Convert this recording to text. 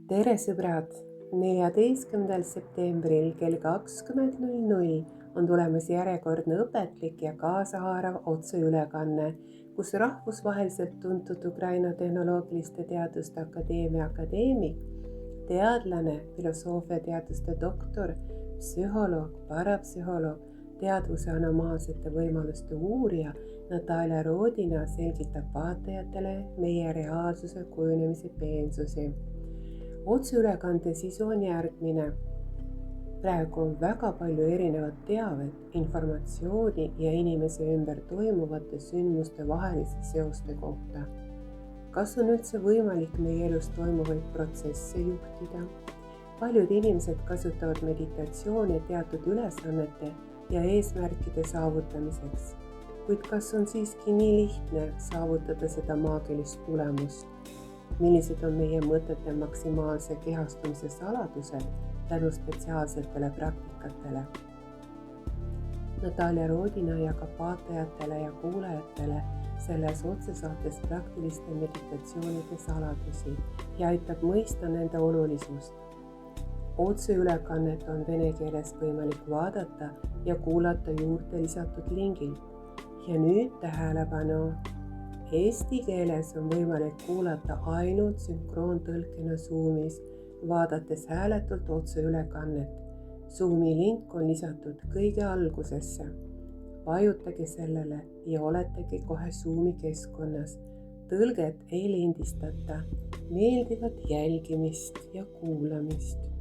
tere sõbrad! 14. septembril kell 20.00 on tulemas järjekordne õpetlik ja kaasahaarav otseülekanne, kus rahvusvaheliselt tuntud Ukraina Tehnoloogiliste Teaduste Akadeemia akadeemik, teadlane, filosoofiateaduste doktor, psühholoog, parapsühholoog, teadvuse anomaalsete võimaluste uurija Natalja Rodina selgitab vaatajatele meie reaalsuse kujunemise peensusi. Otseülekande sisu on järgmine. Praegu on väga palju erinevat teavet, informatsiooni ja inimese ümber toimuvate sündmuste vahelise seoste kohta. Kas on üldse võimalik meie elus toimuvaid protsesse juhtida? Paljud inimesed kasutavad meditatsiooni teatud ülesannete ja eesmärkide saavutamiseks. Kuid kas on siiski nii lihtne saavutada seda maagilist tulemust? Millised on meie mõtete maksimaalse kehastumise saladused tänu spetsiaalsetele praktikatele? Natalja Rodina jagab vaatajatele ja kuulajatele selles otsesaates praktiliste meditatsioonide saladusi ja aitab mõista nende olulisust. Otseülekannet on vene keeles võimalik vaadata ja kuulata juurde lisatud lingil. Ja nüüd tähelepanu! Eesti keeles on võimalik kuulata ainult sünkroontõlkena Zoomis, vaadates hääletult otseülekannet. Zoomi link on lisatud kõige algusesse. Vajutage sellele ja oletegi kohe Zoomi keskkonnas. Tõlget ei lindistata. Meeldivat jälgimist ja kuulamist!